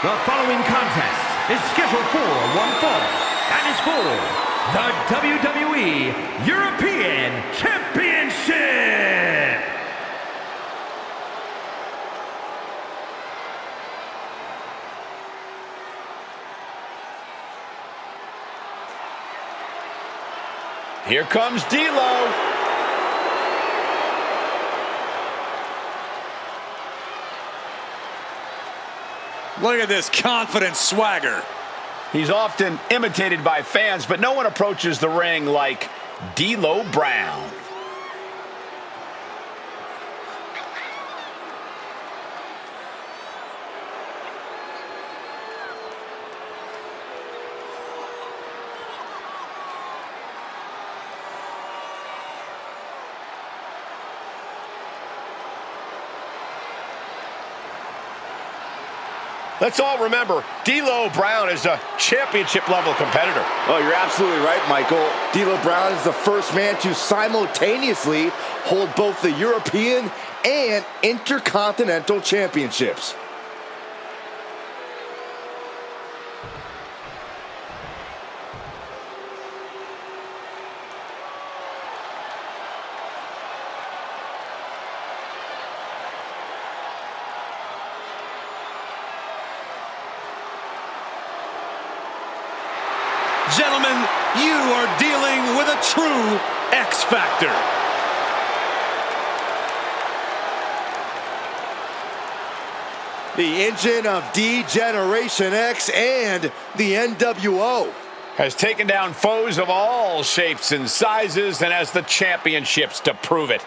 The following contest is scheduled for one fall and is for the WWE European Championship. Here comes D'Lo. Look at this confident swagger. He's often imitated by fans, but no one approaches the ring like D'Lo Brown. Let's all remember, D'Lo Brown is a championship-level competitor. Oh, you're absolutely right, Michael. D'Lo Brown is the first man to simultaneously hold both the European and Intercontinental Championships. Gentlemen, you are dealing with a true X-Factor. The engine of D-Generation X and the NWO. Has taken down foes of all shapes and sizes and has the championships to prove it.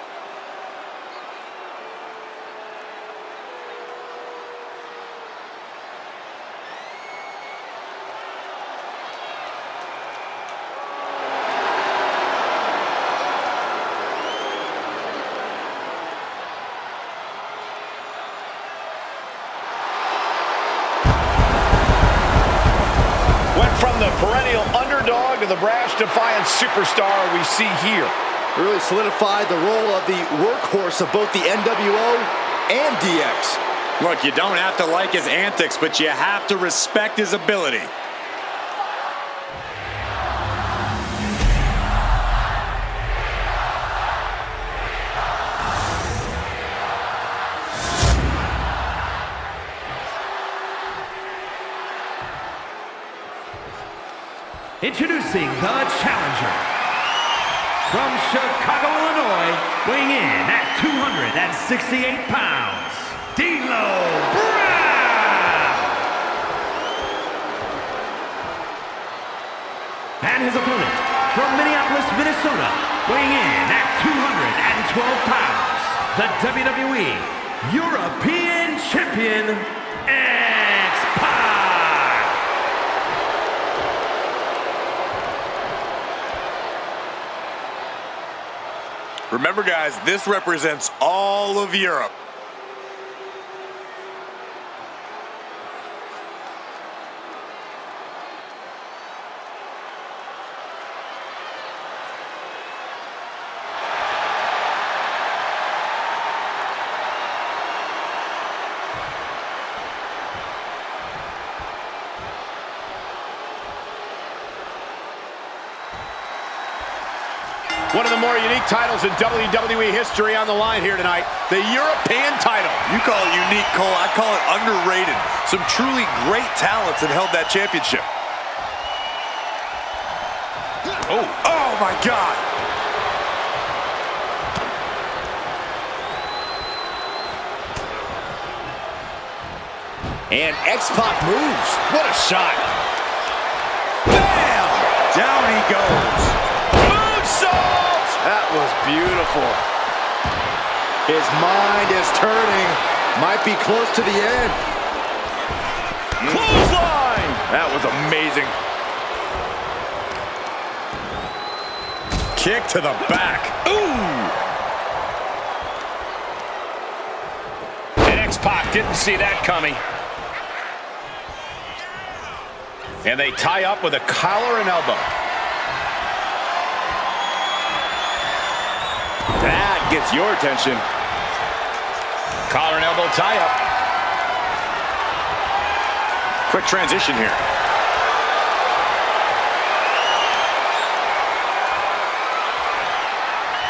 From the perennial underdog to the brash, defiant superstar we see here. Really solidified the role of the workhorse of both the NWO and DX. Look, you don't have to like his antics, but you have to respect his ability. Introducing the challenger from Chicago, Illinois, weighing in at 268 pounds, D'Lo Brown. And his opponent from Minneapolis, Minnesota, weighing in at 212 pounds, the WWE European Champion, X-Pac. Remember, guys, this represents all of Europe. One of the more unique titles in WWE history on the line here tonight, the European title. You call it unique, Cole. I call it underrated. Some truly great talents have held that championship. Oh my God. And X-Pac moves. What a shot. Bam! Down he goes. Moonsault! That was beautiful. His mind is turning. Might be close to the end. Clothesline! That was amazing. Kick to the back. Ooh! And X-Pac didn't see that coming. And they tie up with a collar and elbow. That gets your attention. Collar and elbow tie up. Quick transition here.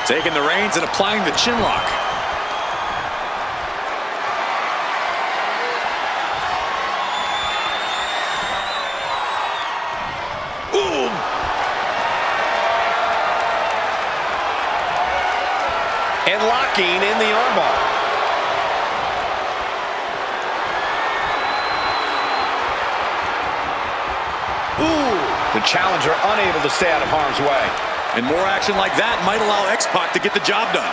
Taking the reins and applying the chin lock. Ooh. And locking in the armbar. The challenger unable to stay out of harm's way. And more action like that might allow X-Pac to get the job done.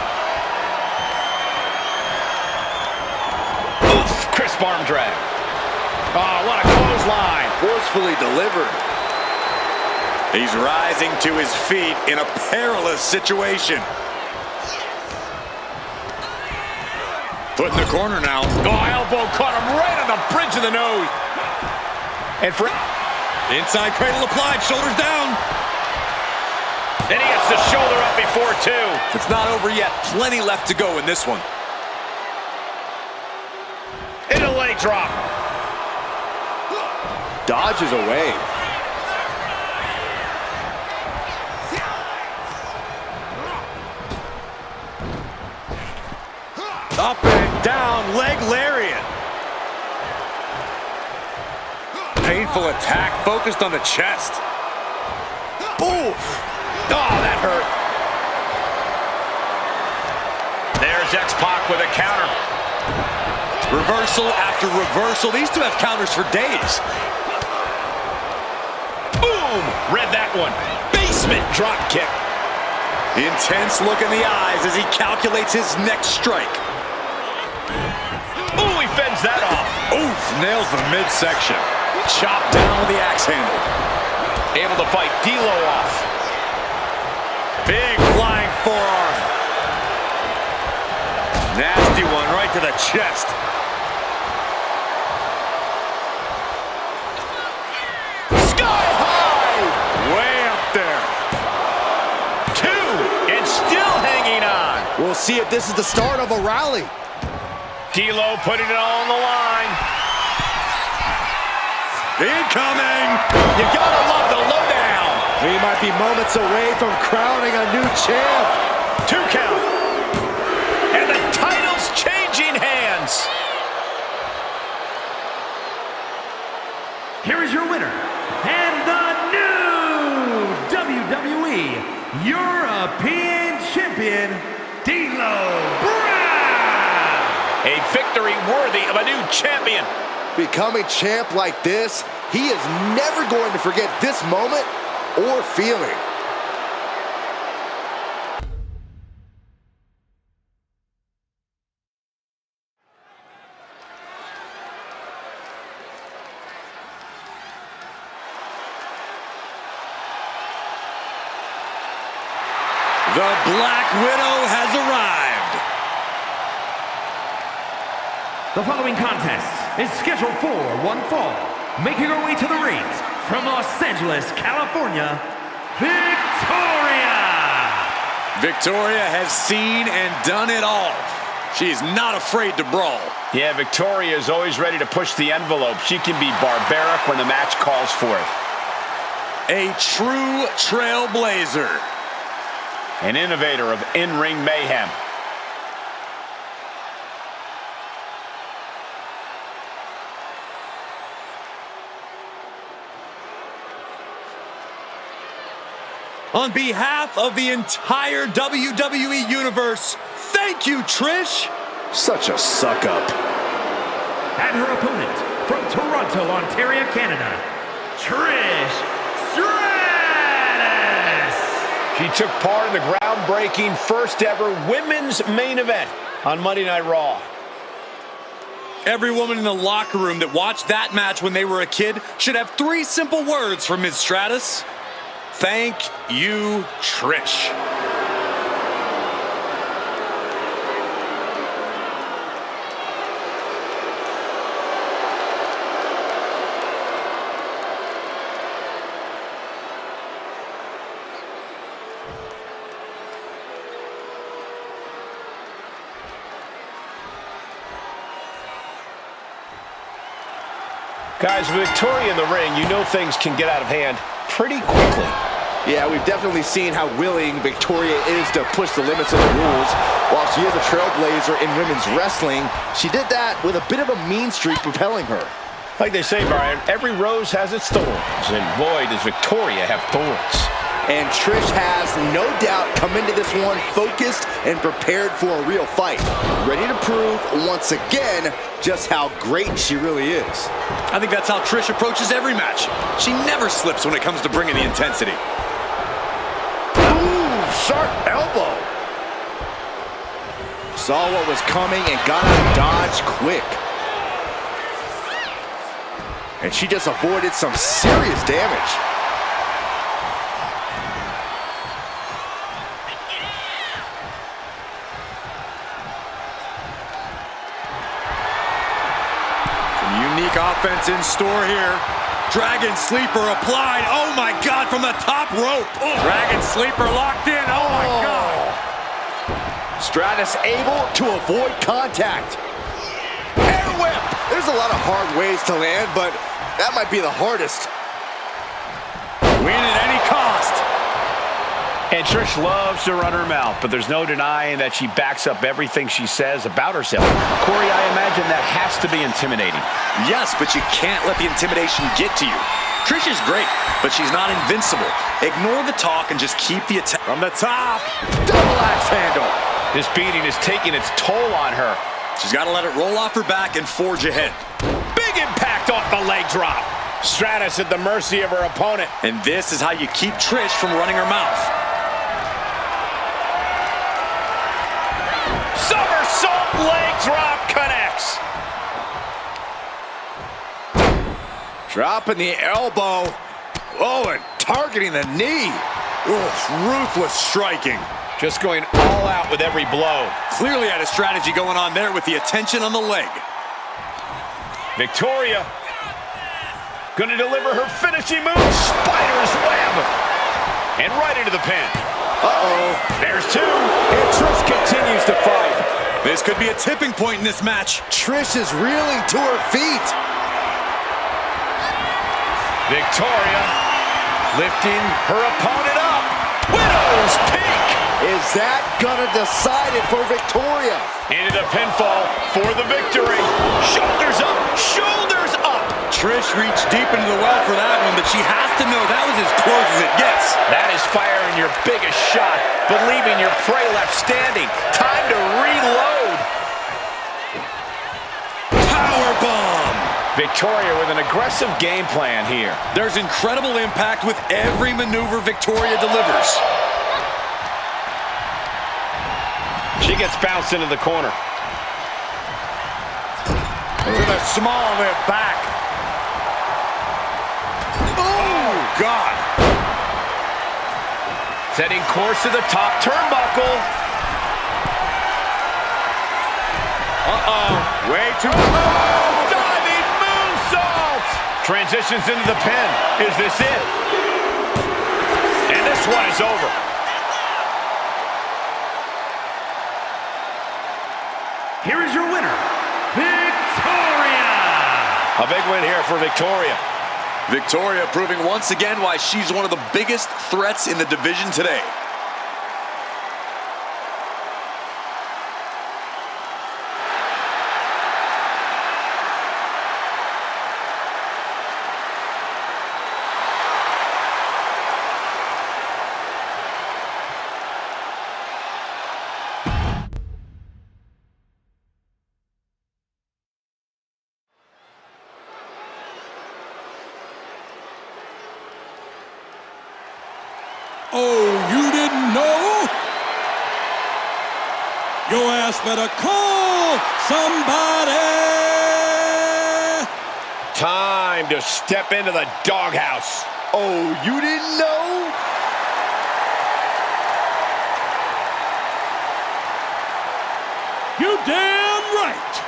Oof, crisp arm drag. Oh, what a clothesline. Forcefully delivered. He's rising to his feet in a perilous situation. Put in the corner now. Oh, elbow caught him right on the bridge of the nose. And for inside cradle applied, shoulders down. And he gets the shoulder up before two. It's not over yet. Plenty left to go in this one. And a leg drop. Dodges away. Up and down, leg lariat. Painful attack focused on the chest. Oof. Oh, that hurt. There's X-Pac with a counter. Reversal after reversal. These two have counters for days. Boom! Read that one. Basement drop kick. Intense look in the eyes as he calculates his next strike. Ooh, he fends that off. Oof, nails the midsection. Chopped down with the axe handle. Able to fight D'Lo off. Big flying forearm. Nasty one right to the chest. Sky high! Way up there. Two, and still hanging on. We'll see if this is the start of a rally. D'Lo putting it all on the line. Incoming! You gotta love the lowdown. We might be moments away from crowning a new champ. 2 count. And the title's changing hands. Here is your winner, and the new WWE European Champion, D'Lo Brown. A victory worthy of a new champion. Becoming champ like this, he is never going to forget this moment or feeling. The Black Widow has arrived. The following contest is scheduled for one fall. Making her way to the rings from Los Angeles, California, Victoria! Victoria has seen and done it all. She is not afraid to brawl. Yeah, Victoria is always ready to push the envelope. She can be barbaric when the match calls for it. A true trailblazer. An innovator of in-ring mayhem. On behalf of the entire WWE Universe, thank you, Trish. Such a suck-up. And her opponent from Toronto, Ontario, Canada, Trish Stratus. She took part in the groundbreaking first ever women's main event on Monday Night Raw. Every woman in the locker room that watched that match when they were a kid should have 3 simple words from Ms. Stratus. Thank you, Trish. Guys, with Victoria in the ring, you know things can get out of hand pretty quickly. Yeah, we've definitely seen how willing Victoria is to push the limits of the rules. While she is a trailblazer in women's wrestling, she did that with a bit of a mean streak propelling her. Like they say, Brian, every rose has its thorns, and boy, does Victoria have thorns. And Trish has, no doubt, come into this one focused and prepared for a real fight. Ready to prove, once again, just how great she really is. I think that's how Trish approaches every match. She never slips when it comes to bringing the intensity. Ooh, sharp elbow. Saw what was coming and got out of dodge quick. And she just avoided some serious damage. Some unique offense in store here. Dragon Sleeper applied. Oh my God, from the top rope. Oh. Dragon Sleeper locked in. Oh my God. Stratus able to avoid contact. Air whip. There's a lot of hard ways to land, but that might be the hardest. Win at any cost. And Trish loves to run her mouth, but there's no denying that she backs up everything she says about herself. Corey, I imagine that has to be intimidating. Yes, but you can't let the intimidation get to you. Trish is great, but she's not invincible. Ignore the talk and just keep the attack. From the top, double axe handle. This beating is taking its toll on her. She's got to let it roll off her back and forge ahead. Big impact off the leg drop. Stratus at the mercy of her opponent. And this is how you keep Trish from running her mouth. Somersault leg drop connects. Dropping the elbow. Oh, and targeting the knee. Ooh, ruthless striking. Just going all out with every blow. Clearly had a strategy going on there with the attention on the leg. Victoria gonna deliver her finishing move. Spider's web. And right into the pin. Uh-oh. There's two. And Trish continues to fight. This could be a tipping point in this match. Trish is reeling to her feet. Victoria lifting her opponent up. Widow's peak. Is that gonna decide it for Victoria? Into the pinfall for the victory. Shoulders up, shoulders up. Trish reached deep into the well for that one, but she has to know that was as close as it gets. That is firing your biggest shot, but leaving your prey left standing. Time to reload. Powerbomb. Victoria with an aggressive game plan here. There's incredible impact with every maneuver Victoria delivers. She gets bounced into the corner. With a small lift back. Oh, God. Setting course to the top turnbuckle. Uh-oh. Way too Oh, diving moonsault. Transitions into the pin. Is this it? And this one is over. Here is your winner, Victoria! A big win here for Victoria. Victoria proving once again why she's one of the biggest threats in the division today. Oh, you didn't know? Your ass better call somebody. Time to step into the doghouse. Oh, you didn't know? You damn right.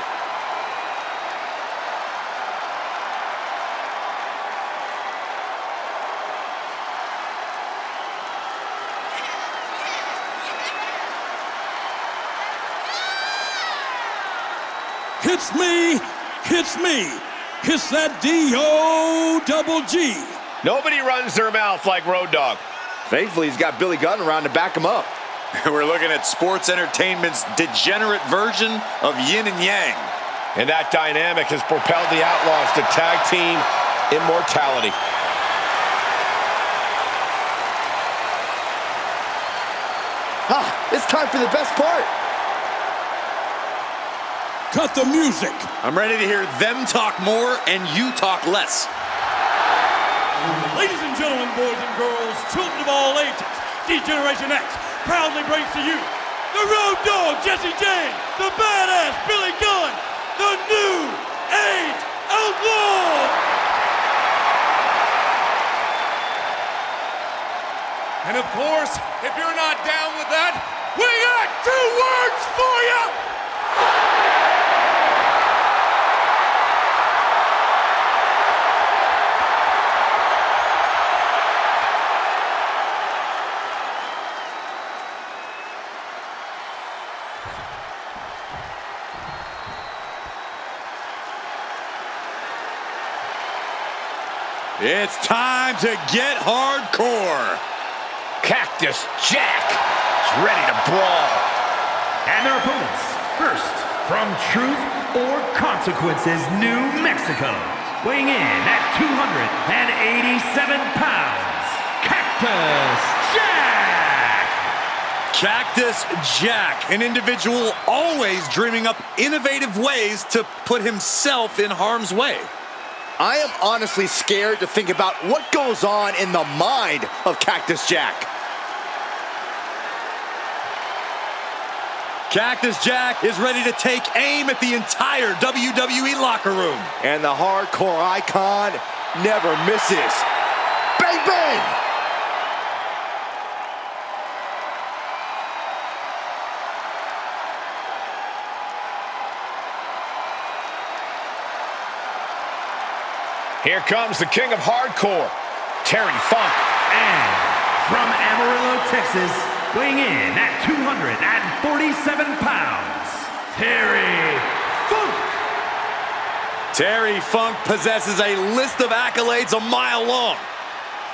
It's me, it's me, Hiss that D-O-double-G. Nobody runs their mouth like Road Dogg. Thankfully, he's got Billy Gunn around to back him up. We're looking at sports entertainment's degenerate version of yin and yang. And that dynamic has propelled the Outlaws to tag team immortality. It's time for the best part. Cut the music. I'm ready to hear them talk more and you talk less. Ladies and gentlemen, boys and girls, children of all ages, D-Generation X proudly brings to you the Road Dogg, Jesse James, the badass Billy Gunn, the New Age Outlaws. And of course, if you're not down with that, we got 2 words for you! It's time to get hardcore. Cactus Jack is ready to brawl. And their opponents, first, from Truth or Consequences, New Mexico, weighing in at 287 pounds, Cactus Jack! Cactus Jack, an individual always dreaming up innovative ways to put himself in harm's way. I am honestly scared to think about what goes on in the mind of Cactus Jack. Cactus Jack is ready to take aim at the entire WWE locker room. And the hardcore icon never misses. Bang, bang! Here comes the king of hardcore, Terry Funk. And from Amarillo, Texas, weighing in at 247 pounds, Terry Funk! Terry Funk possesses a list of accolades a mile long.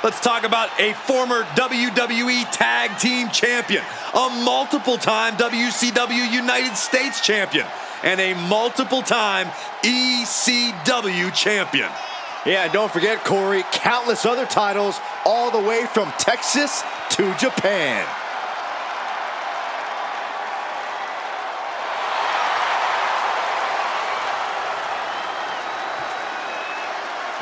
Let's talk about a former WWE Tag Team Champion, a multiple-time WCW United States Champion, and a multiple-time ECW Champion. Yeah, and don't forget, Corey, countless other titles all the way from Texas to Japan.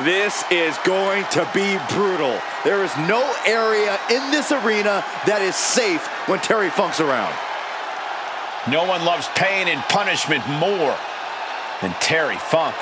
This is going to be brutal. There is no area in this arena that is safe when Terry Funk's around. No one loves pain and punishment more than Terry Funk.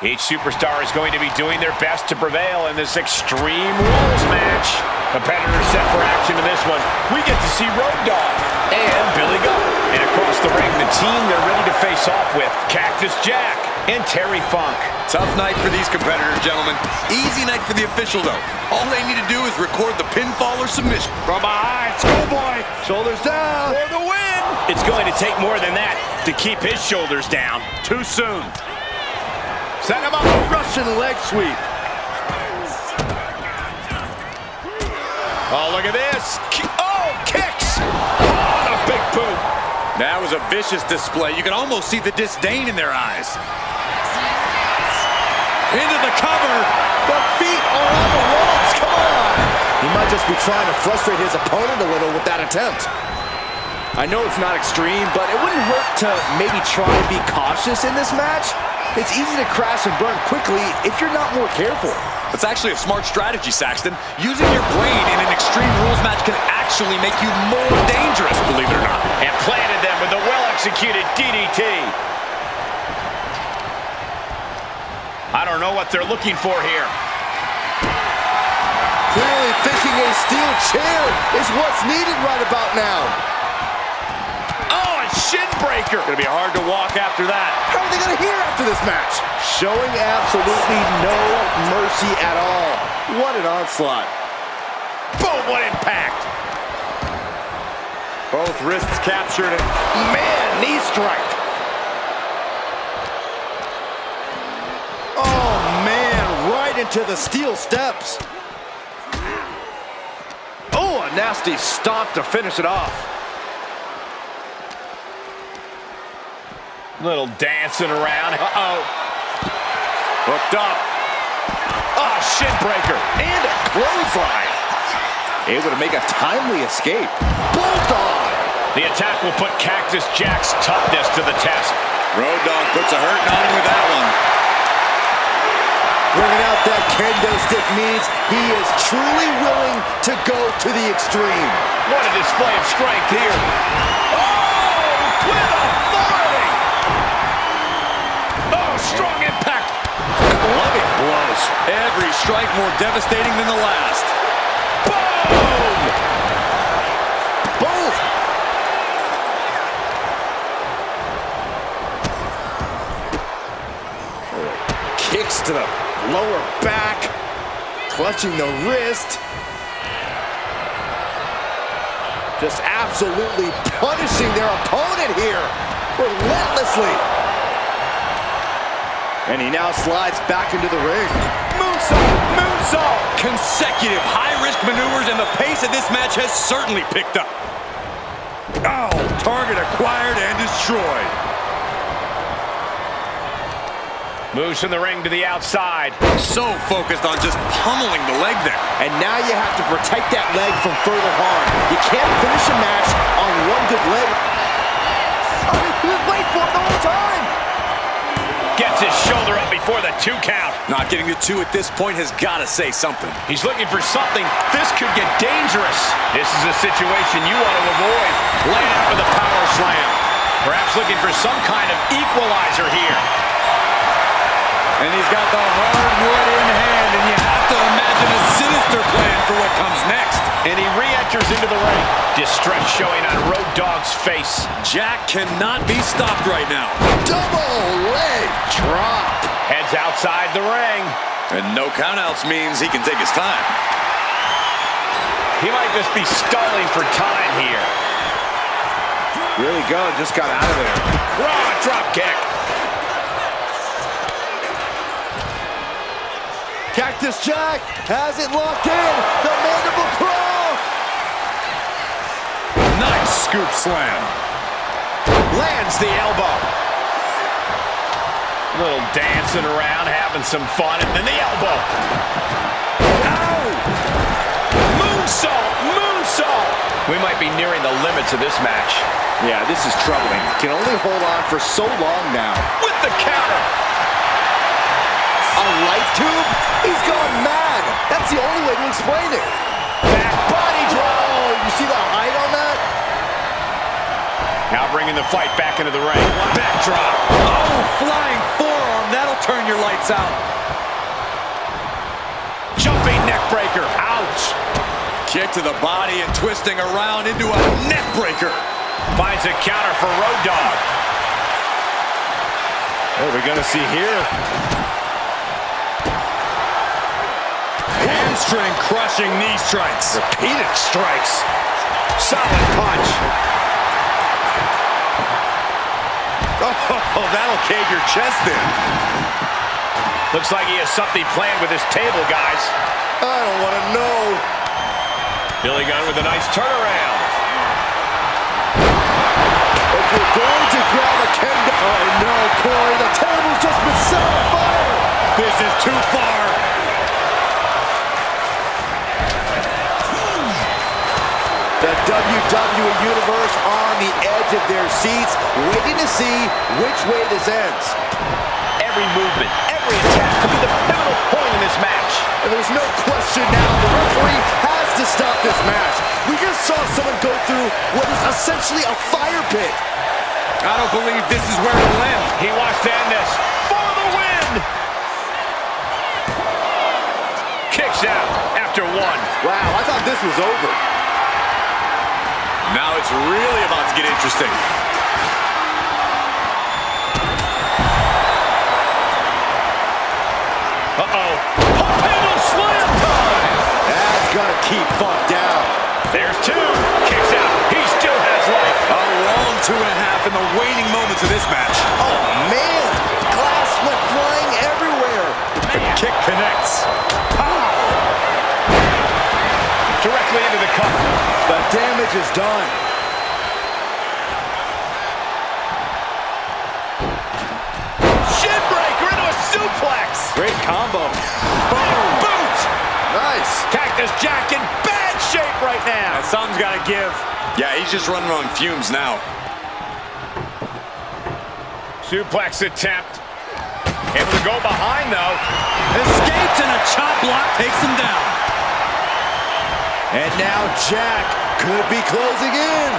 Each superstar is going to be doing their best to prevail in this Extreme Rules match. Competitors set for action in this one. We get to see Road Dogg and Billy Gunn. And across the ring, the team they're ready to face off with, Cactus Jack and Terry Funk. Tough night for these competitors, gentlemen. Easy night for the official, though. All they need to do is record the pinfall or submission. From behind, Schoolboy. Shoulders down. For the win. It's going to take more than that to keep his shoulders down. Too soon. Set him up, a Russian leg sweep. Oh, look at this. Oh, kicks. Oh, a big boot. That was a vicious display. You can almost see the disdain in their eyes. Into the cover. The feet are on the ropes. Come on. He might just be trying to frustrate his opponent a little with that attempt. I know it's not extreme, but it wouldn't hurt to maybe try and be cautious in this match. It's easy to crash and burn quickly if you're not more careful. That's actually a smart strategy, Saxton. Using your brain in an Extreme Rules match can actually make you more dangerous, believe it or not. And planted them with a well-executed DDT. I don't know what they're looking for here. Clearly thinking a steel chair is what's needed right about now. Oh, a shin breaker. Gonna be hard to walk after that. How are they going to hear after this match? Showing absolutely no mercy at all. What an onslaught. Boom, what impact. Both wrists captured and Man, knee strike. Oh, man, right into the steel steps. Oh, a nasty stomp to finish it off. Little dancing around. Uh-oh. hooked up. Oh, shin breaker and a clothesline. Able to make a timely escape. Bulldog. The attack will put Cactus Jack's toughness to the test. Road Dogg puts a hurting on him with that one. Bringing out that kendo stick means he is truly willing to go to the extreme. What a display of strength here. Oh, with authority. Oh, strong impact. Clubbing blows. Every strike more devastating than the last. Boom! Boom! Kicks to the lower back, clutching the wrist. Just absolutely punishing their opponent here, relentlessly. And he now slides back into the ring. Moonsault! Moonsault! Consecutive high-risk maneuvers, and the pace of this match has certainly picked up. Oh, target acquired and destroyed. Moves from the ring to the outside. So focused on just pummeling the leg there. And now you have to protect that leg from further harm. You can't finish a match on one good leg. Oh, he was waiting for it the whole time. Gets his shoulder up before the 2 count. Not getting the 2 at this point has got to say something. He's looking for something. This could get dangerous. This is a situation you want to avoid. Laying out with a power slam. Perhaps looking for some kind of equalizer here. And he's got the hardwood in hand, and you have to imagine a sinister plan for what comes next. And he re-enters into the ring. Distress showing on Road Dogg's face. Jack cannot be stopped right now. Double leg drop. Heads outside the ring. And no countouts means he can take his time. He might just be stalling for time here. Really good, just got out of there. Raw drop kick. Cactus Jack has it locked in. The mandible claw. Nice scoop slam. Lands the elbow. A little dancing around, having some fun, and then the elbow. Ow! Moonsault! Moonsault! We might be nearing the limits of this match. Yeah, this is troubling. Can only hold on for so long now. With the counter. A light tube? He's gone mad. That's the only way to explain it. Back body drop. Oh, you see the height on that? Now bringing the fight back into the ring. Back drop. Oh, flying forearm. That'll turn your lights out. Jumping neck breaker. Ouch. Kick to the body and twisting around into a neck breaker. Finds a counter for Road Dogg. What are we going to see here? Hamstring crushing knee strikes. Repeated strikes. Solid punch. Oh, that'll cave your chest in. Looks like he has something planned with his table, guys. I don't want to know. Billy Gunn with a nice turnaround. If you're going to grab a kendo... Oh, no, Corey. The table's just been set on fire. This is too far. The WWE Universe on the edge of their seats, waiting to see which way this ends. Every movement, every attack could be the pivotal point in this match. And there's no question now, the referee has to stop this match. We just saw someone go through what is essentially a fire pit. I don't believe this is where it'll end. He wants to end this for the win. Kicks out after 1. Wow, I thought this was over. Now it's really about to get interesting. Uh-oh. Handle slam time. the waning moments of this match. Oh, man. Glass went flying everywhere. The kick connects. Pow! Directly into the cover. The damage is done. Shinbreaker into a suplex. Great combo. Boom! Boot! Nice. Cactus Jack in bad shape right now. Something's got to give. Yeah, he's just running on fumes now. Suplex attempt. Able to go behind, though. Escapes and a chop block takes him down. And now Jack could be closing in.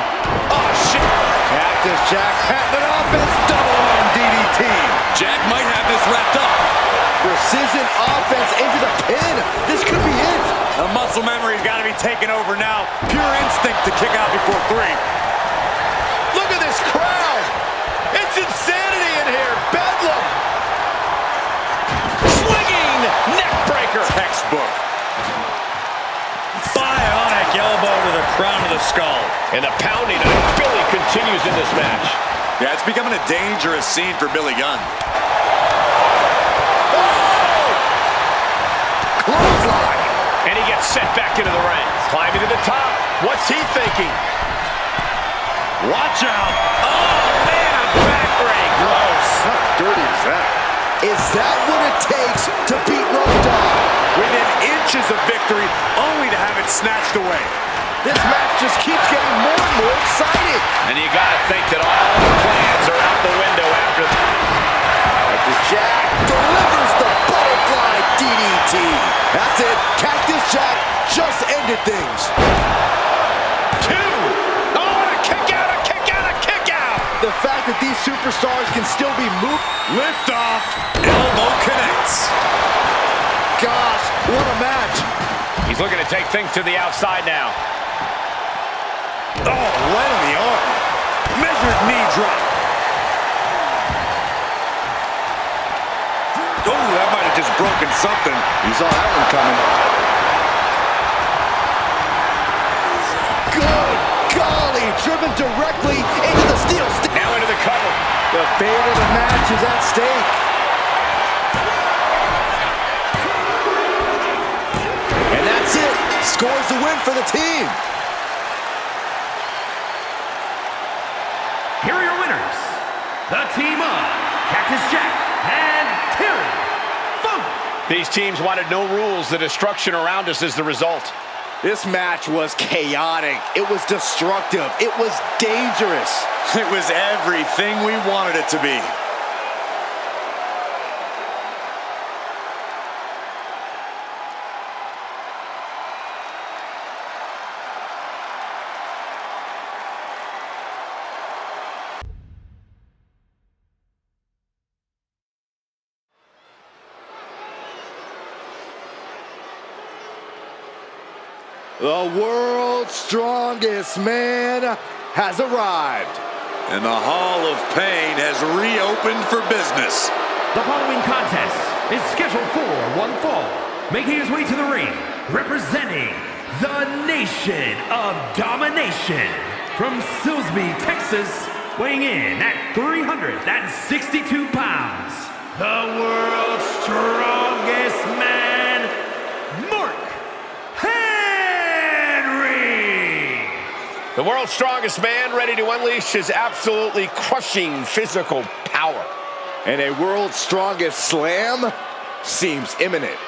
Oh, shit. Cactus Jack having an offense, double arm DDT. Jack might have this wrapped up. Precision offense into the pin. This could be it. The muscle memory's got to be taken over now. Pure instinct to kick out before 3. Look at this crowd. It's insanity in here. Bedlam. Swinging neck breaker. Textbook. Bionic elbow to the crown of the skull. And the pounding of Billy continues in this match. Yeah, it's becoming a dangerous scene for Billy Gunn. Clothesline. And he gets set back into the ring. Climbing to the top. What's he thinking? Watch out. Oh, man, a backbreak. Gross. How dirty is that? Is that what it takes to beat Road Dogg? Within inches of victory, only to have it snatched away. This match just keeps getting more and more exciting. And you got to think that all the plans are out the window after that. Cactus Jack delivers the butterfly DDT. That's it. Cactus Jack just ended things. 2. Oh, and a kick out, a kick out, a kick out. The fact that these superstars can still be moved. Lift off. Elbow connects. Gosh, what a match. He's looking to take things to the outside now. Oh, right on the arm. Measured knee drop. Oh, that might have just broken something. You saw that one coming. Good golly, driven directly into the steel stick. Now into the cover. The fate of the match is at stake. And that's it. Scores the win for the team. Here are your winners, the team of Cactus Jack and Terry Funk. These teams wanted no rules. The destruction around us is the result. This match was chaotic. It was destructive. It was dangerous. It was everything we wanted it to be. The world's strongest man has arrived. And the Hall of Pain has reopened for business. The following contest is scheduled for one fall. Making his way to the ring, representing the Nation of Domination. From Silsbee, Texas, weighing in at 362 pounds. The world's strongest man, Mark Henry. The world's strongest man, ready to unleash his absolutely crushing physical power. And a world's strongest slam seems imminent.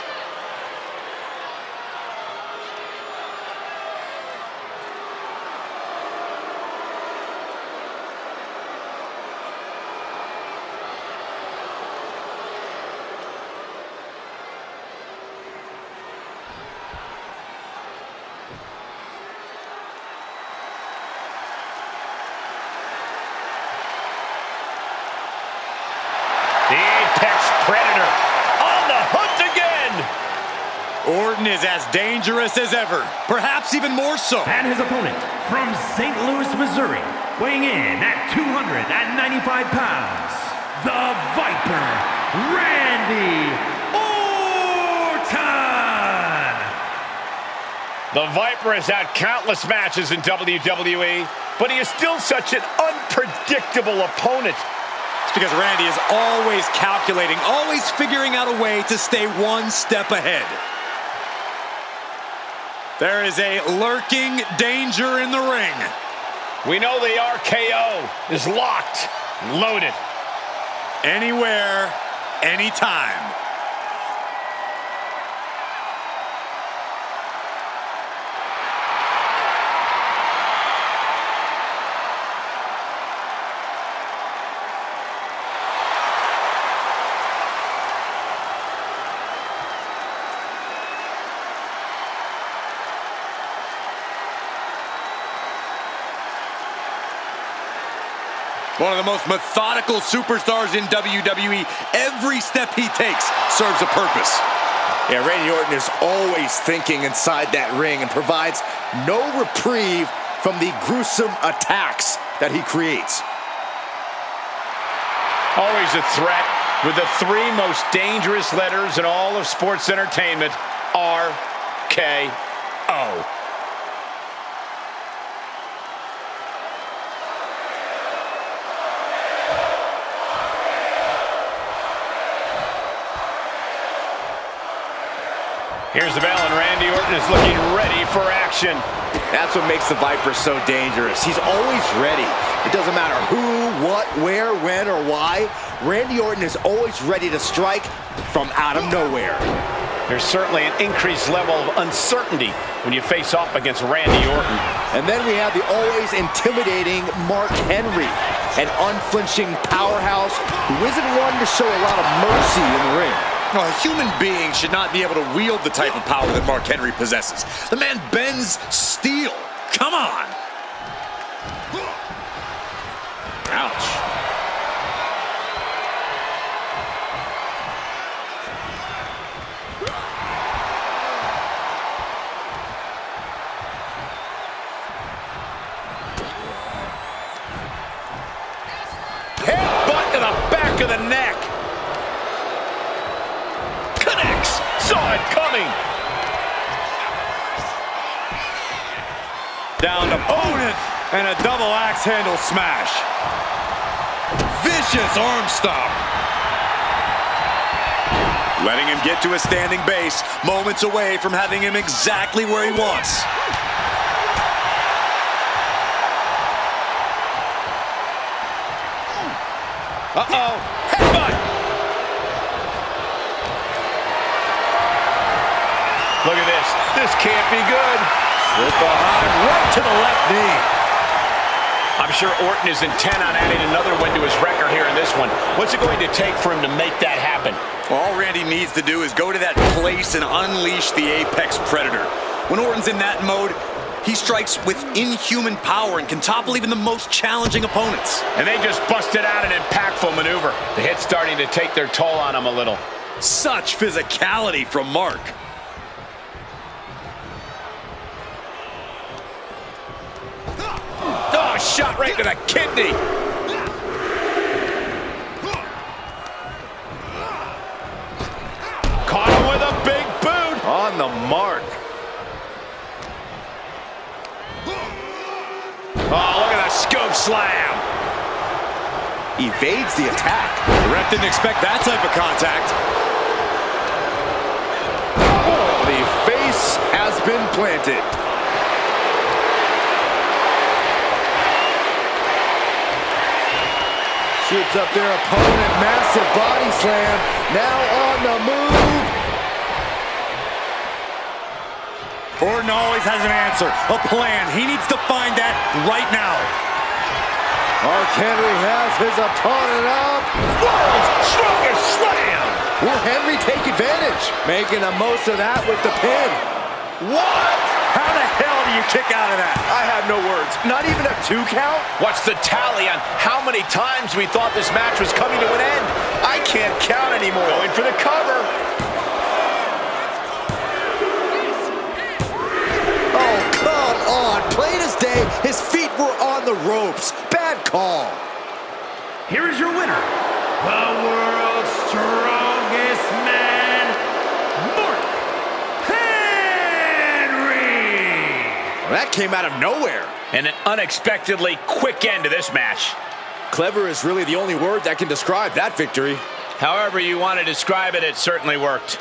Predator on the hunt again. Orton is as dangerous as ever, perhaps even more so. And his opponent from St. Louis, Missouri, weighing in at 295 pounds, the Viper, Randy Orton. The Viper has had countless matches in WWE. but he is still such an unpredictable opponent. It's because Randy is always calculating, always figuring out a way to stay one step ahead. There is a lurking danger in the ring. We know the RKO is locked, loaded. Anywhere, anytime. One of the most methodical superstars in WWE. Every step he takes serves a purpose. Yeah, Randy Orton is always thinking inside that ring and provides no reprieve from the gruesome attacks that he creates. Always a threat with the three most dangerous letters in all of sports entertainment, RKO. Here's the bell, and Randy Orton is looking ready for action. That's what makes the Viper so dangerous. He's always ready. It doesn't matter who, what, where, when, or why. Randy Orton is always ready to strike from out of nowhere. There's certainly an increased level of uncertainty when you face off against Randy Orton. And then we have the always intimidating Mark Henry, an unflinching powerhouse who isn't one to show a lot of mercy in the ring. No, a human being should not be able to wield the type of power that Mark Henry possesses. The man bends steel. Come on. Ouch. Headbutt to the back of the neck. Saw it coming. Down to opponent and a double axe handle smash. Vicious arm stomp. Letting him get to a standing base, moments away from having him exactly where he wants. Uh-oh. Headbutt. Look at this. This can't be good. Slip behind, right to the left knee. I'm sure Orton is intent on adding another win to his record here in this one. What's it going to take for him to make that happen? All Randy needs to do is go to that place and unleash the Apex Predator. When Orton's in that mode, he strikes with inhuman power and can topple even the most challenging opponents. And they just busted out an impactful maneuver. The hit's starting to take their toll on him a little. Such physicality from Mark. Shot right to the kidney. Caught him with a big boot. On the mark. Oh, look at that scoop slam. Evades the attack. The ref didn't expect that type of contact. Oh, the face has been planted. Shoots up their opponent, massive body slam, now on the move. Orton always has an answer, a plan. He needs to find that right now. Mark Henry has his opponent up. World's strongest slam. Will Henry take advantage? Making the most of that with the pin. What? How the hell do you kick out of that? I have no words. Not even a 2 count? What's the tally on how many times we thought this match was coming to an end? I can't count anymore. Going for the cover. Oh, come on. Plain as day, his feet were on the ropes. Bad call. Here is your winner, the world's strongest man, Mark Henry. That came out of nowhere. And an unexpectedly quick end to this match. Clever is really the only word that can describe that victory. However you want to describe it, it certainly worked.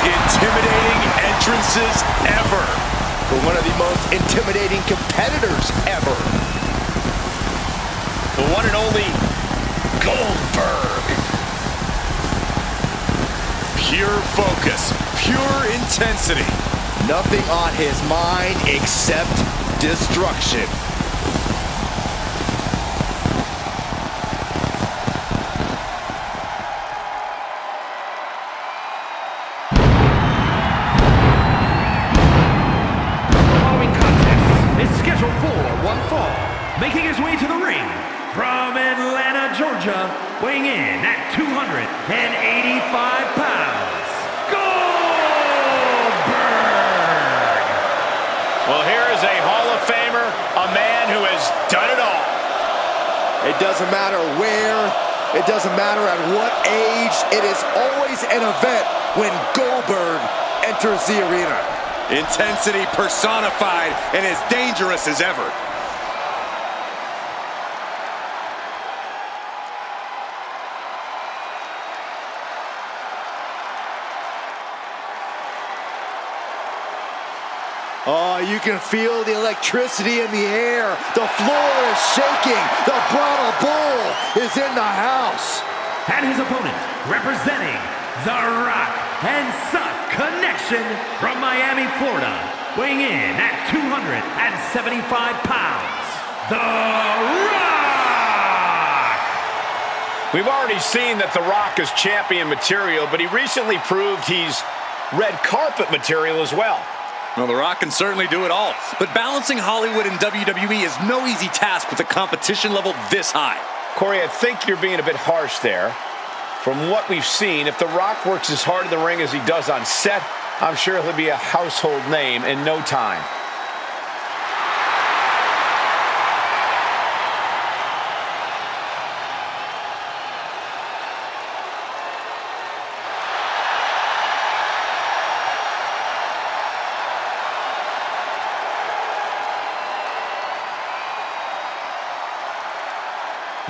Intimidating entrances ever. For one of the most intimidating competitors ever. The one and only Goldberg. Pure focus, pure intensity. Nothing on his mind except destruction. Making his way to the ring from Atlanta, Georgia, weighing in at 285 pounds, Goldberg! Well, here is a Hall of Famer, a man who has done it all. It doesn't matter where, it doesn't matter at what age, it is always an event when Goldberg enters the arena. Intensity personified and as dangerous as ever. Oh, you can feel the electricity in the air. The floor is shaking. The Brahma Bull is in the house. And his opponent, representing the Rock and Suck Connection from Miami, Florida, weighing in at 275 pounds, The Rock! We've already seen that The Rock is champion material, but he recently proved he's red carpet material as well. Well, The Rock can certainly do it all, but balancing Hollywood and WWE is no easy task with a competition level this high. Corey, I think you're being a bit harsh there. From what we've seen, if The Rock works as hard in the ring as he does on set, I'm sure he'll be a household name in no time.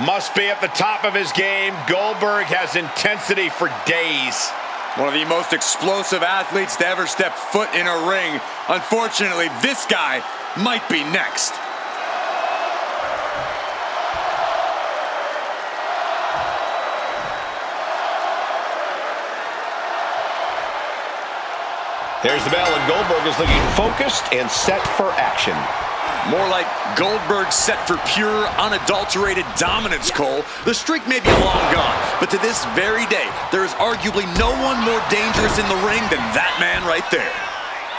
Must be at the top of his game. Goldberg has intensity for days. One of the most explosive athletes to ever step foot in a ring. Unfortunately, this guy might be next. There's the bell, and Goldberg is looking focused and set for action. More like Goldberg set for pure, unadulterated dominance, Cole. The streak may be long gone, but to this very day, there is arguably no one more dangerous in the ring than that man right there.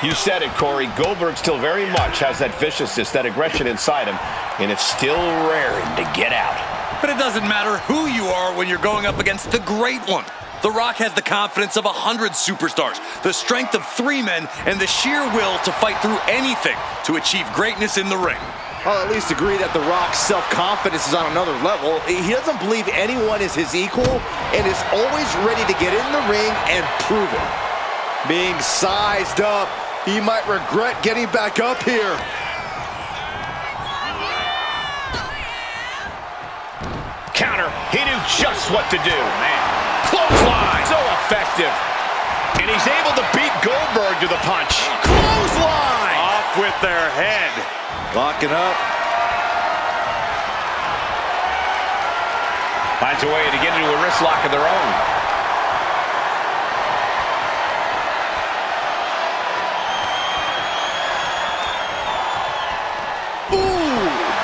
You said it, Corey. Goldberg still very much has that viciousness, that aggression inside him, and it's still raring to get out. But it doesn't matter who you are when you're going up against the great one. The Rock has the confidence of 100 superstars, the strength of 3 men, and the sheer will to fight through anything to achieve greatness in the ring. I'll at least agree that The Rock's self-confidence is on another level. He doesn't believe anyone is his equal and is always ready to get in the ring and prove it. Being sized up, he might regret getting back up here. Counter. He knew just what to do, man. Clothesline. So effective. And he's able to beat Goldberg to the punch. Clothesline! Off with their head. Locking up. Finds a way to get into a wrist lock of their own.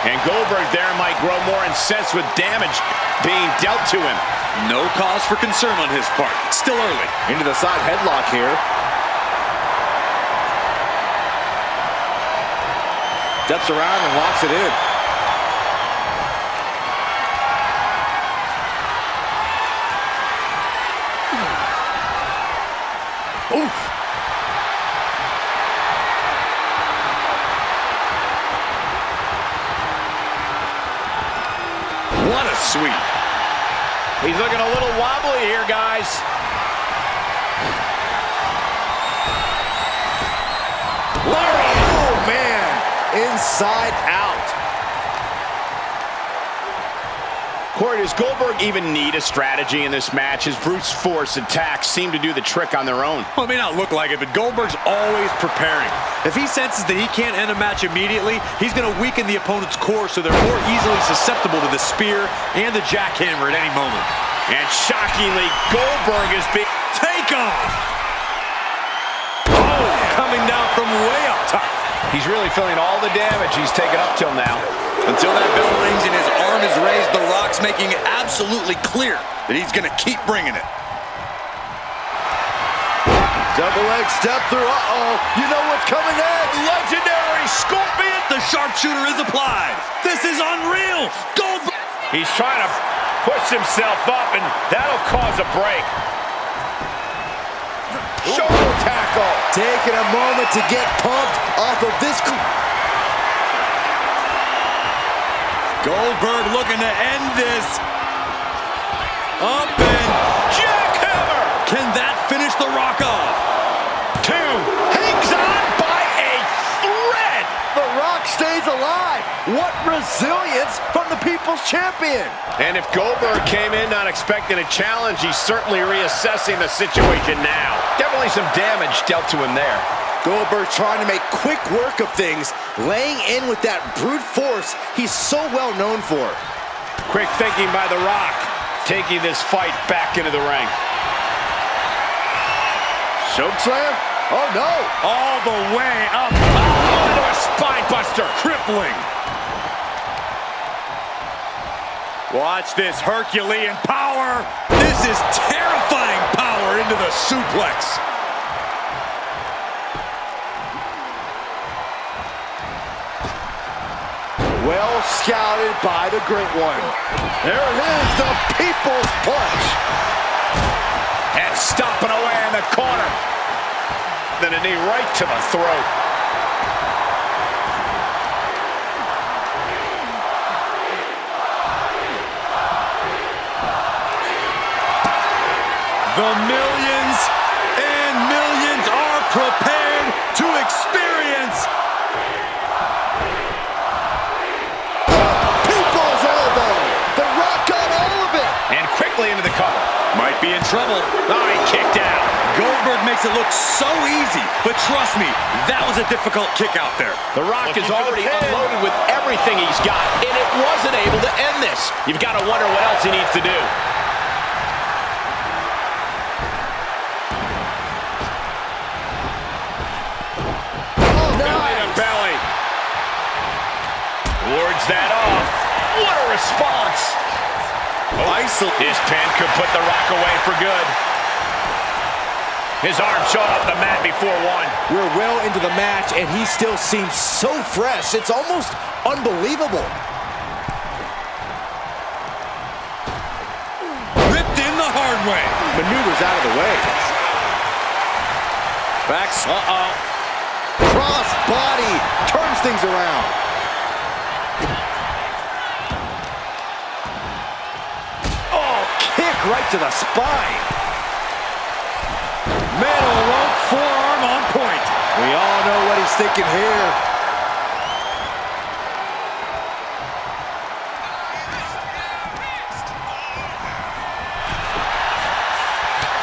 And Goldberg there might grow more incensed with damage being dealt to him. No cause for concern on his part. It's still early. Into the side headlock here. Steps around and locks it in. Oof. What a sweep. He's looking a little wobbly here, guys. Oh, man. Inside out. Corey, does Goldberg even need a strategy in this match? His brute force attacks seem to do the trick on their own. Well, it may not look like it, but Goldberg's always preparing. If he senses that he can't end a match immediately, he's going to weaken the opponent's core so they're more easily susceptible to the spear and the jackhammer at any moment. And shockingly, Goldberg is being... Take off! Oh, coming down from way up top. He's really feeling all the damage he's taken up till now. Until that bell rings and his arm is raised, The Rock's making it absolutely clear that he's going to keep bringing it. Double leg step through. Uh-oh. You know what's coming next. Legendary Scorpion. The sharpshooter is applied. This is unreal. Goldberg. He's trying to push himself up, and that'll cause a break. Shoulder tackle. Taking a moment to get pumped off of this. Goldberg looking to end this. Up and jackhammer. Can that finish The Rock off? Two. Hangs on by a thread. The Rock stays alive. What resilience from the People's Champion. And if Goldberg came in not expecting a challenge, he's certainly reassessing the situation now. Definitely some damage dealt to him there. Goldberg trying to make quick work of things, laying in with that brute force he's so well known for. Quick thinking by The Rock, taking this fight back into the ring. Chokeslam? Oh no! All the way up. Oh, into a spine buster. Crippling. Watch this Herculean power. This is terrifying power into the suplex. Well scouted by the Great One. There it is, the People's Punch. And stomping away in the corner. Then a knee right to the throat. The millions and millions are prepared to experience People's Elbow. The Rock got all of it. And quickly into the cover. Might be in trouble. Oh, he kicked out. Goldberg makes it look so easy, but trust me, that was a difficult kick out there. The Rock is already unloaded with everything he's got, and it wasn't able to end this. You've got to wonder what else he needs to do. Belly. Wards that off. What a response. His pin could put The Rock away for good. His arm showed up the mat before one. We're well into the match, and he still seems so fresh. It's almost unbelievable. Ripped in the hard way. Maneuvers out of the way. Backs. Cross body. Turns things around. Oh, kick right to the spine. Metal rope forearm on point. We all know what he's thinking here.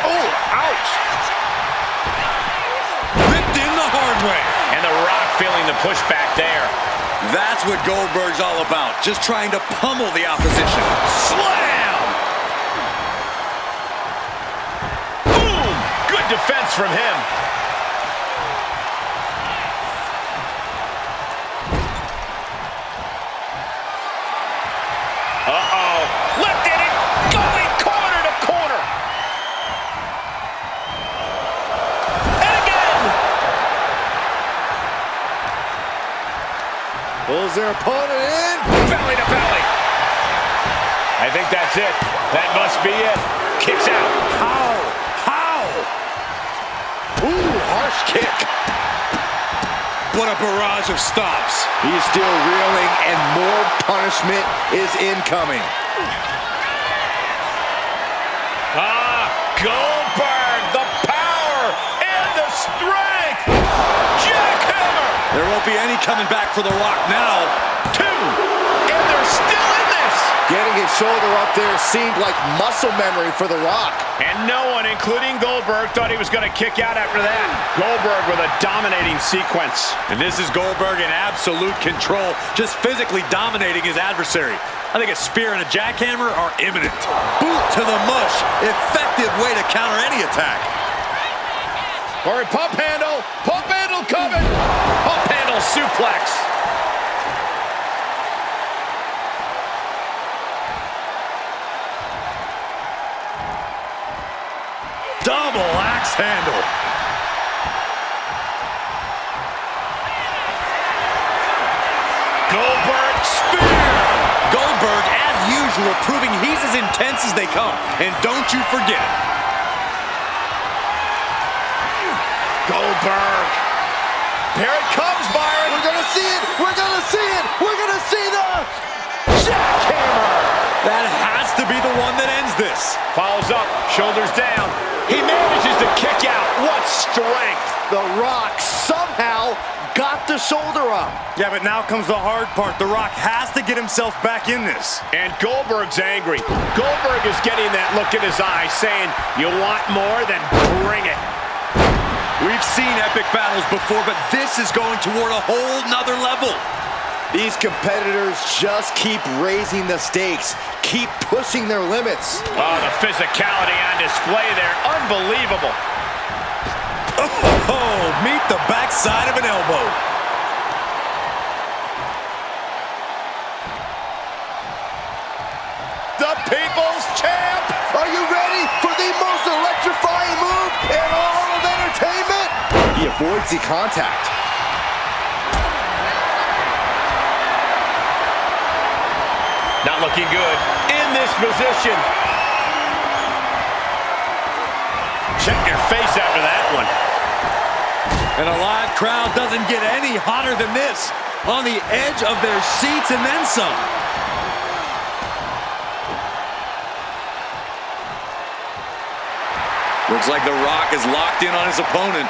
Oh, ouch. Ripped in the hard way. And The Rock feeling the pushback there. That's what Goldberg's all about. Just trying to pummel the opposition. Slam! Boom! Good defense from him. Throws their opponent in. Belly to belly. I think that's it. That must be it. Kicks out. How? Ooh, harsh kick. What a barrage of stomps. He's still reeling, and more punishment is incoming. Goldberg, the power and the strength. Jackhammer. There won't be any coming back for The Rock now. 2, and they're still in this. Getting his shoulder up there seemed like muscle memory for The Rock. And no one, including Goldberg, thought he was going to kick out after that. Goldberg with a dominating sequence. And this is Goldberg in absolute control, just physically dominating his adversary. I think a spear and a jackhammer are imminent. Boot to the mush. Effective way to counter any attack. Or a pump handle. Pump handle coming. Pump handle suplex. Double axe handle. Goldberg spear. Goldberg, as usual, proving he's as intense as they come. And don't you forget it. Goldberg. Here it comes, Byron. We're gonna see it. We're gonna see it. We're gonna see the jackhammer. That has to be the one that ends this. Follows up, shoulders down. He manages to kick out. What strength. The Rock somehow got the shoulder up. Yeah, but now comes the hard part. The Rock has to get himself back in this. And Goldberg's angry. Goldberg is getting that look in his eye saying, you want more, then bring it. We've seen epic battles before, but this is going toward a whole nother level. These competitors just keep raising the stakes, keep pushing their limits. Oh, the physicality on display there. Unbelievable. Oh, meet the backside of an elbow. The People's Champ. Are you ready for the most electrifying move in all of entertainment? He avoids the contact. Not looking good in this position. Check your face after that one. And a live crowd doesn't get any hotter than this. On the edge of their seats and then some. Looks like The Rock is locked in on his opponent.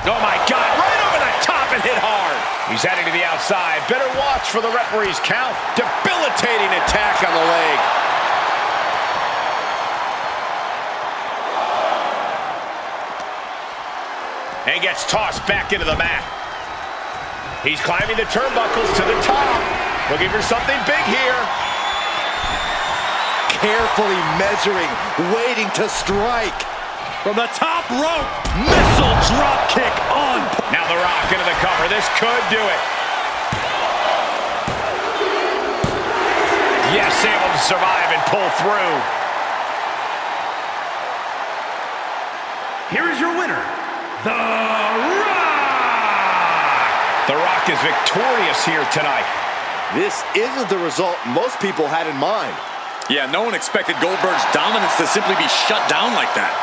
Oh my God, right over the top and hit hard. He's heading to the outside. Better watch for the referee's count. Debilitating attack on the leg. And gets tossed back into the mat. He's climbing the turnbuckles to the top. Looking for something big here. Carefully measuring, waiting to strike. From the top rope, missile drop kick on. Now The Rock into the cover. This could do it. Yes, able to survive and pull through. Here is your winner, The Rock! The Rock is victorious here tonight. This isn't the result most people had in mind. Yeah, no one expected Goldberg's dominance to simply be shut down like that.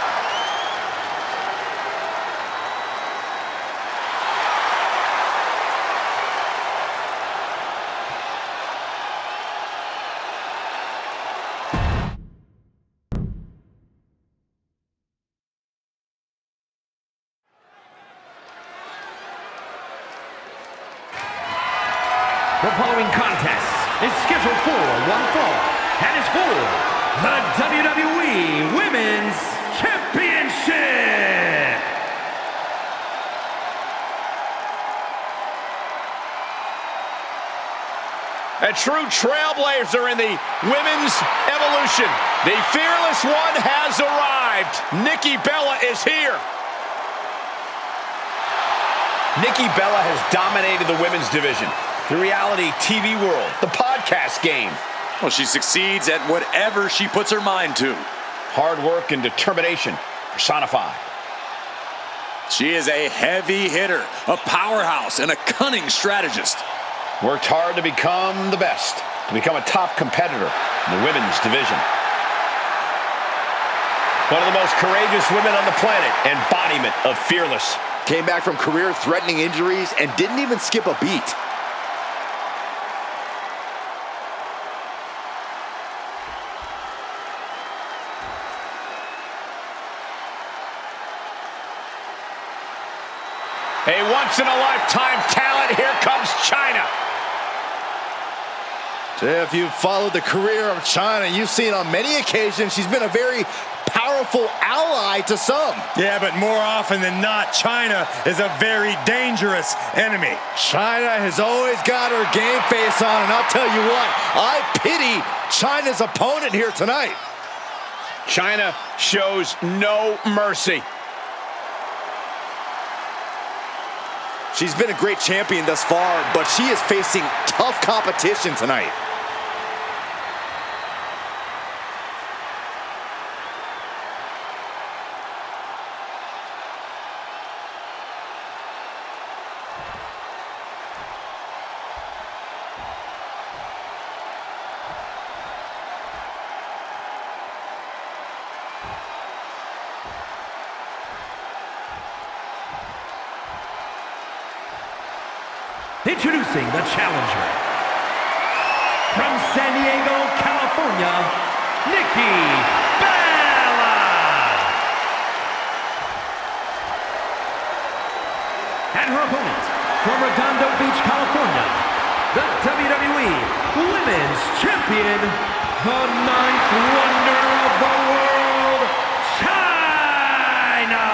The following contest is scheduled for one fall and is for the WWE Women's Championship. A true trailblazer in the women's evolution. The fearless one has arrived. Nikki Bella is here. Nikki Bella has dominated the women's division, the reality TV world, the podcast game. Well, she succeeds at whatever she puts her mind to. Hard work and determination personified. She is a heavy hitter, a powerhouse, and a cunning strategist. Worked hard to become the best, to become a top competitor in the women's division. One of the most courageous women on the planet, embodiment of fearless. Came back from career-threatening injuries and didn't even skip a beat. A once-in-a-lifetime talent. Here comes Chyna. If you've followed the career of Chyna, you've seen on many occasions she's been a very powerful ally to some. Yeah, but more often than not, Chyna is a very dangerous enemy. Chyna has always got her game face on, and I'll tell you what, I pity Chyna's opponent here tonight. Chyna shows no mercy. She's been a great champion thus far, but she is facing tough competition tonight. Introducing the challenger, from San Diego, California, Nikki Bella. And her opponent, from Redondo Beach, California, the WWE Women's Champion, the ninth wonder of the world, Chyna.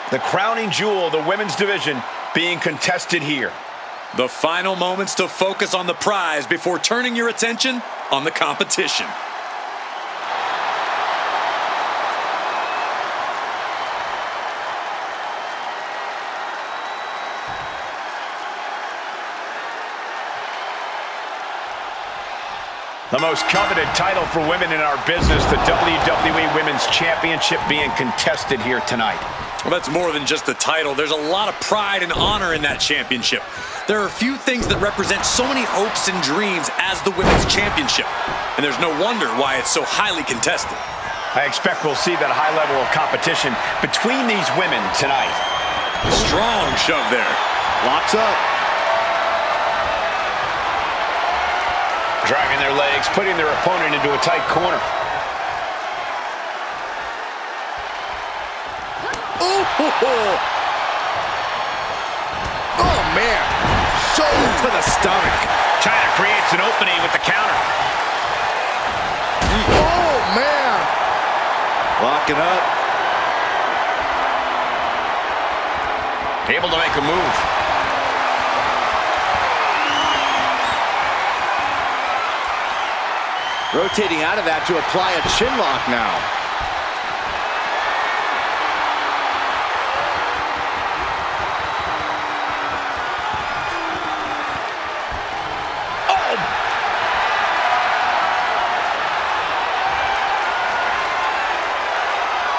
The crowning jewel of the women's division being contested here. The final moments to focus on the prize before turning your attention on the competition. The most coveted title for women in our business, the WWE Women's Championship, being contested here tonight. Well, that's more than just the title. There's a lot of pride and honor in that championship. There are a few things that represent so many hopes and dreams as the Women's Championship, and there's no wonder why it's so highly contested. I expect we'll see that high level of competition between these women tonight. Strong shove there. Locks up. Driving their legs, putting their opponent into a tight corner. Oh, man. Shoulder to the stomach. Chyna creates an opening with the counter. Oh, man. Locking up. Able to make a move. Rotating out of that to apply a chin lock now.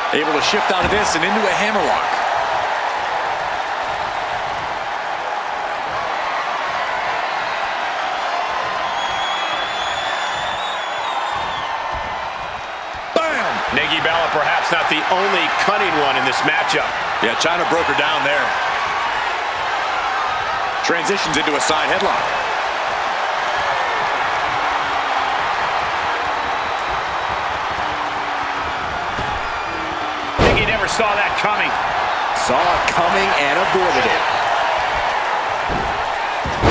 Able to shift out of this and into a hammerlock. Bam! Nikki Bella perhaps not the only cunning one in this matchup. Yeah, Chyna broke her down there. Transitions into a side headlock. Saw that coming. Saw it coming and avoided it.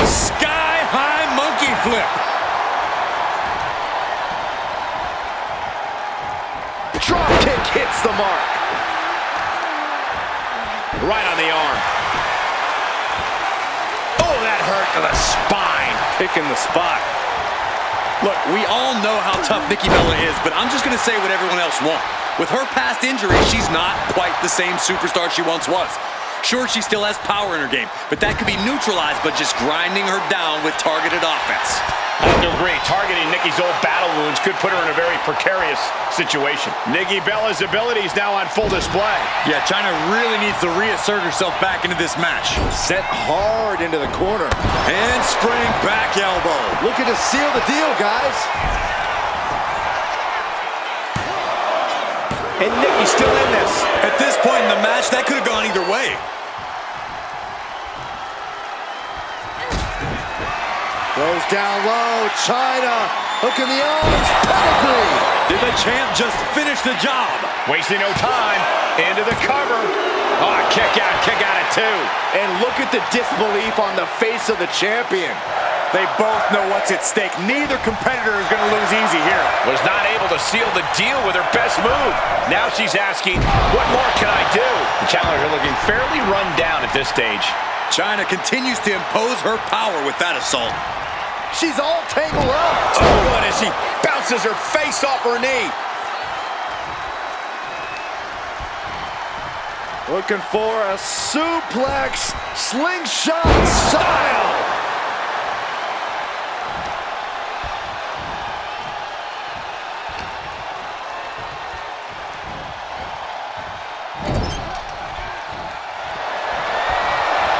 Sky-high monkey flip. Drop kick hits the mark. Right on the arm. Oh, that hurt to the spine. Picking the spot. Look, we all know how tough Nikki Bella is, but I'm just going to say what everyone else won't. With her past injuries, she's not quite the same superstar she once was. Sure, she still has power in her game, but that could be neutralized by just grinding her down with targeted offense. I have to agree. Targeting Nikki's old battle wounds could put her in a very precarious situation. Nikki Bella's abilities now on full display. Yeah, Chyna really needs to reassert herself back into this match. Sent hard into the corner. Handspring back elbow. Looking to seal the deal, guys. And Nikki's still in this. At this point in the match, that could have gone either way. Goes down low, Chyna, hook in the arms, pedigree. Did the champ just finish the job? Wasting no time, into the cover. Oh, kick out at 2. And look at the disbelief on the face of the champion. They both know what's at stake. Neither competitor is going to lose easy here. Was not able to seal the deal with her best move. Now she's asking, what more can I do? The challenger looking fairly run down at this stage. Chyna continues to impose her power with that assault. She's all tangled up. Oh, what as she bounces her face off her knee. Looking for a suplex, slingshot style.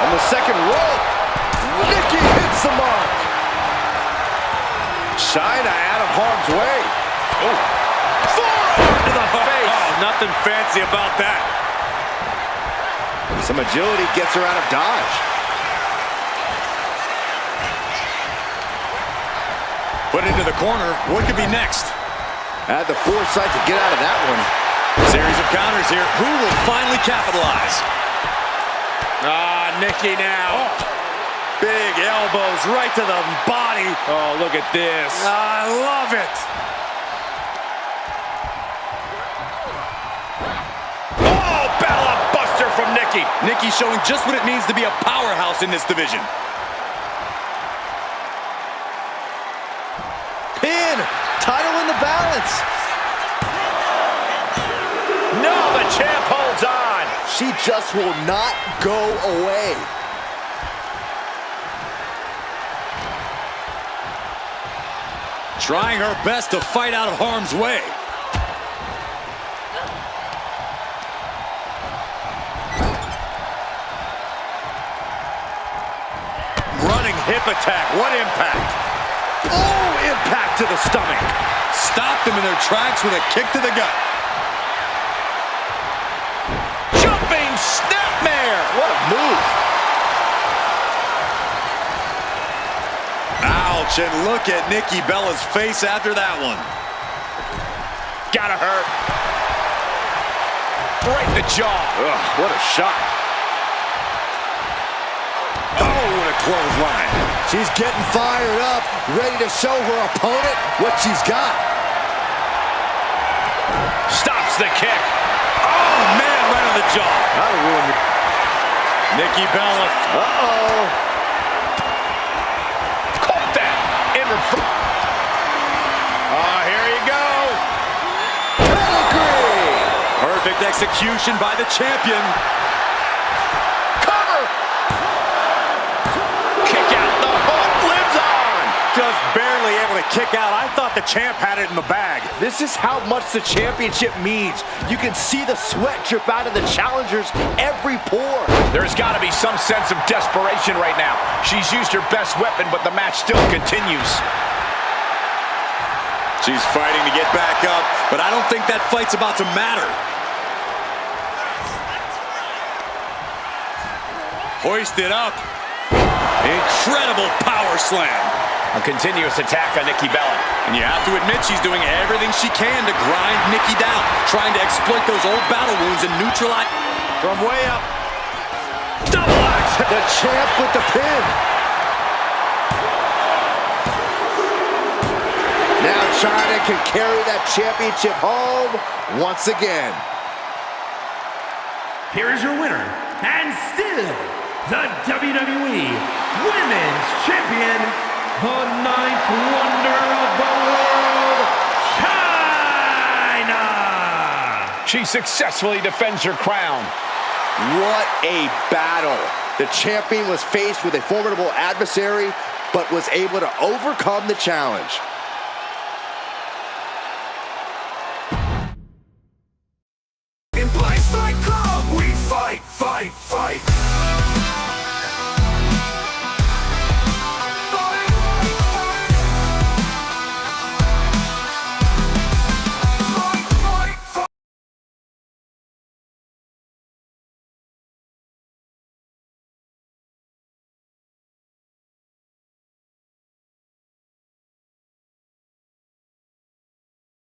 On the second rope, Nikki hits the mark. Chyna out of harm's way. Oh. Forearm to the face. Oh, nothing fancy about that. Some agility gets her out of dodge. Put into the corner. What could be next? Had the foresight to get out of that one. Series of counters here. Who will finally capitalize? Ah, Nikki now. Oh. Big elbows right to the body. Oh, look at this. I love it. Oh, Bella Buster from Nikki. Nikki showing just what it means to be a powerhouse in this division. Pin. Title in the balance. No, the champ holds on. She just will not go away. Trying her best to fight out of harm's way. Running hip attack. What impact? Oh, impact to the stomach. Stopped them in their tracks with a kick to the gut. Jumping snapmare. What a move. Ouch, and look at Nikki Bella's face after that one. Gotta hurt. Right in the jaw. Ugh, what a shot. Oh, what a clothesline. She's getting fired up, ready to show her opponent what she's got. Stops the kick. Oh, man, right on the jaw. That'll ruin it. Nikki Bella. Uh-oh. Here you go. Pedigree. Perfect execution by the champion. Cover. Kick out. The hook lives on. Just barely able to kick out. I thought the champ had it in the bag. This is how much the championship means. You can see the sweat drip out of the challenger's every pore. There's got to be some sense of desperation right now. She's used her best weapon, but the match still continues. She's fighting to get back up, but I don't think that fight's about to matter. Hoisted up. Incredible power slam. A continuous attack on Nikki Bella. And you have to admit she's doing everything she can to grind Nikki down, trying to exploit those old battle wounds and neutralize. From way up. Double axe. The champ with the pin. Now Chyna can carry that championship home once again. Here is your winner, and still the WWE Women's Champion, the ninth wonder of the world, Chyna! She successfully defends her crown. What a battle. The champion was faced with a formidable adversary, but was able to overcome the challenge. In place like club, we fight, fight, fight.